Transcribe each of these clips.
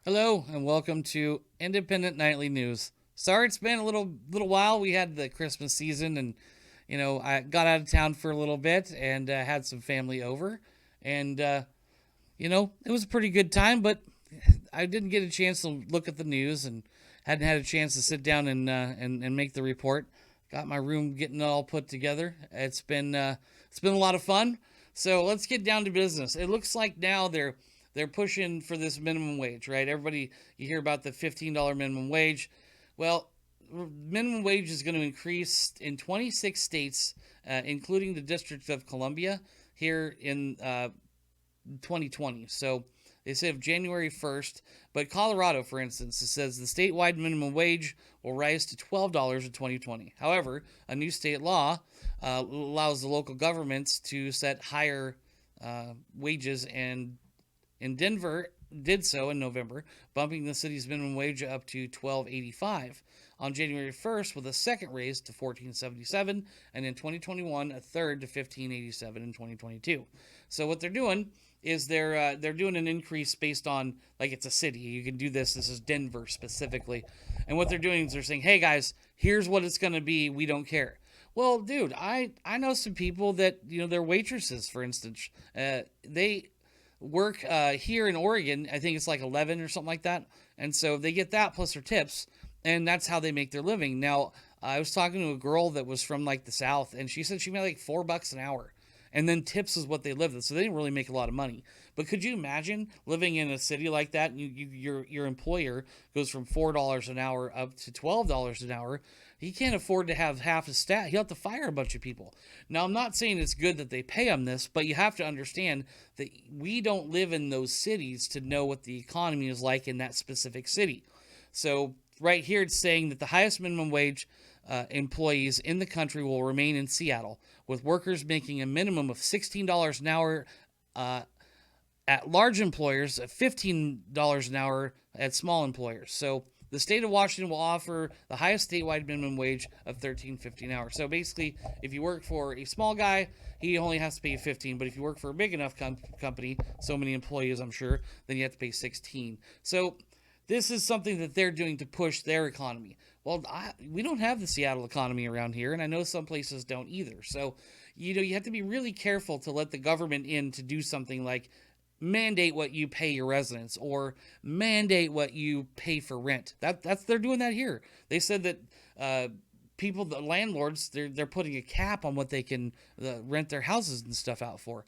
Hello and welcome to Independent Nightly News. Sorry it's been a little while. We had the Christmas season, and I got out of town for a little bit and had some family over, and it was a pretty good time. But I didn't get a chance to look at the news and hadn't had a chance to sit down and make the report. Got my room getting it all put together. It's been a lot of fun. So let's get down to business. It looks like now they're pushing for this minimum wage, right? Everybody, you hear about the $15 minimum wage. Well, minimum wage is going to increase in 26 states, including the District of Columbia here in 2020. So they say of January 1st, but Colorado, for instance, it says the statewide minimum wage will rise to $12 in 2020. However, a new state law allows the local governments to set higher wages, and in Denver did so in November, bumping the city's minimum wage up to $12.85 on January 1st, with a second raise to $14.77, and in 2021 a third to $15.87 in 2022. So what they're doing is they're doing an increase based on, like, it's a city. You can do this. This is Denver specifically, and what they're doing is they're saying, "Hey guys, here's what it's going to be. We don't care." Well, dude, I know some people that they're waitresses, for instance. They work here in Oregon. I think it's like 11 or something like that, and so they get that plus their tips, and that's how they make their living. Now, I was talking to a girl that was from like the South, and she said she made like $4 an hour, and then tips is what they lived with, so they didn't really make a lot of money. But could you imagine living in a city like that? And your employer goes from $4 an hour up to $12 an hour. He can't afford to have half his staff. He'll have to fire a bunch of people. Now, I'm not saying it's good that they pay them this, but you have to understand that we don't live in those cities to know what the economy is like in that specific city. So right here, it's saying that the highest minimum wage employees in the country will remain in Seattle, with workers making a minimum of $16 an hour uh, at large employers, $15 an hour at small employers. So the state of Washington will offer the highest statewide minimum wage of $13.50 an hour. So basically, if you work for a small guy, he only has to pay you 15. But if you work for a big enough company, so many employees, I'm sure, then you have to pay 16. So this is something that they're doing to push their economy. Well, we don't have the Seattle economy around here, and I know some places don't either. So, you have to be really careful to let the government in to do something like mandate what you pay your residents or mandate what you pay for rent. That's they're doing that here. They said that people, the landlords, they're putting a cap on what they can rent their houses and stuff out for.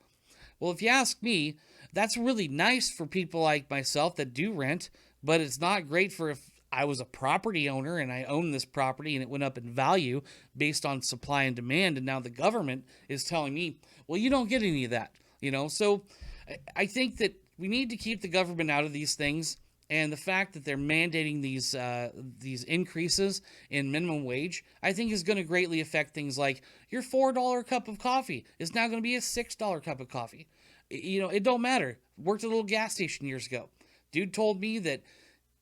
Well, if you ask me, that's really nice for people like myself that do rent, but it's not great for if I was a property owner and I own this property and it went up in value based on supply and demand, and now the government is telling me, well, you don't get any of that. So I think that we need to keep the government out of these things, and the fact that they're mandating these increases in minimum wage, I think, is going to greatly affect things like your $4 cup of coffee is now going to be a $6 cup of coffee. It don't matter. Worked at a little gas station years ago. Dude told me that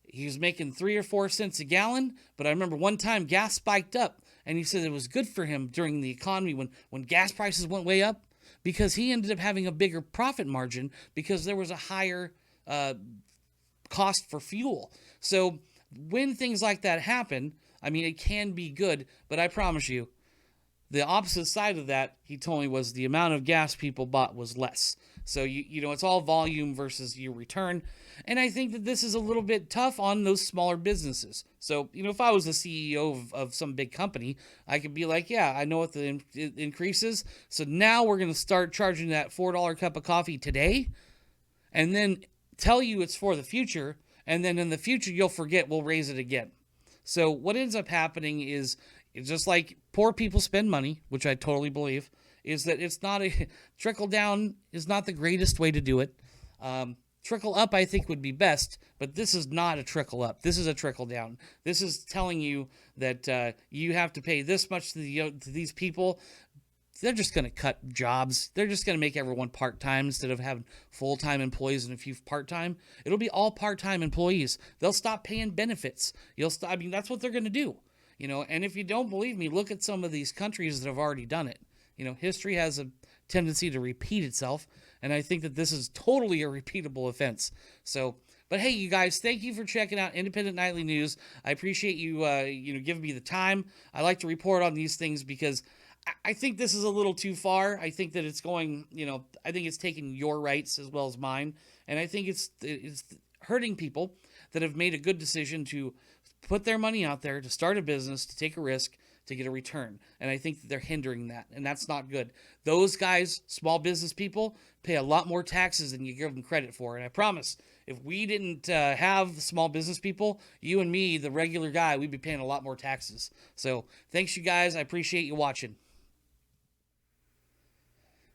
he was making 3 or 4 cents a gallon, but I remember one time gas spiked up, and he said it was good for him during the economy when gas prices went way up, because he ended up having a bigger profit margin because there was a higher cost for fuel. So when things like that happen, I mean, it can be good, but I promise you, the opposite side of that, he told me, was the amount of gas people bought was less. So it's all volume versus your return, and I think that this is a little bit tough on those smaller businesses. So if I was the CEO of some big company, I could be like, yeah, I know what the increase is. So now we're going to start charging that $4 cup of coffee today, and then tell you it's for the future, and then in the future you'll forget, we'll raise it again. So what ends up happening is, it's just like poor people spend money, which I totally believe, is that it's not a trickle down is not the greatest way to do it. Trickle up, I think, would be best, but this is not a trickle up. This is a trickle down. This is telling you that you have to pay this much to these people. They're just going to cut jobs. They're just going to make everyone part time instead of having full time employees and a few part time. It'll be all part time employees. They'll stop paying benefits. You'll stop. I mean, that's what they're going to do. And if you don't believe me, look at some of these countries that have already done it. History has a tendency to repeat itself, and I think that this is totally a repeatable offense. So, But hey, you guys, thank you for checking out Independent Nightly News. I appreciate you, giving me the time. I like to report on these things because I think this is a little too far. I think that it's going, I think it's taking your rights as well as mine, and I think it's hurting people that have made a good decision to put their money out there to start a business, to take a risk, to get a return. And I think that they're hindering that, and that's not good. Those guys, small business people, pay a lot more taxes than you give them credit for. And I promise, if we didn't have the small business people, you and me, the regular guy, we'd be paying a lot more taxes. So thanks, you guys. I appreciate you watching.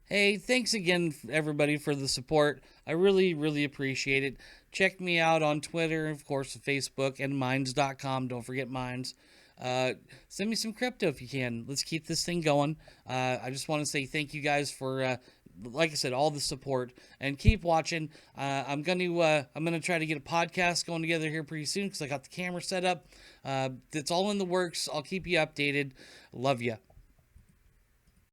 Hey, thanks again, everybody, for the support. I really, really appreciate it. Check me out on Twitter, of course, Facebook, and Minds.com. Don't forget Minds. Send me some crypto if you can. Let's keep this thing going. I just want to say thank you guys for, like I said, all the support, and keep watching. I'm gonna try to get a podcast going together here pretty soon because I got the camera set up. It's all in the works. I'll keep you updated. Love ya.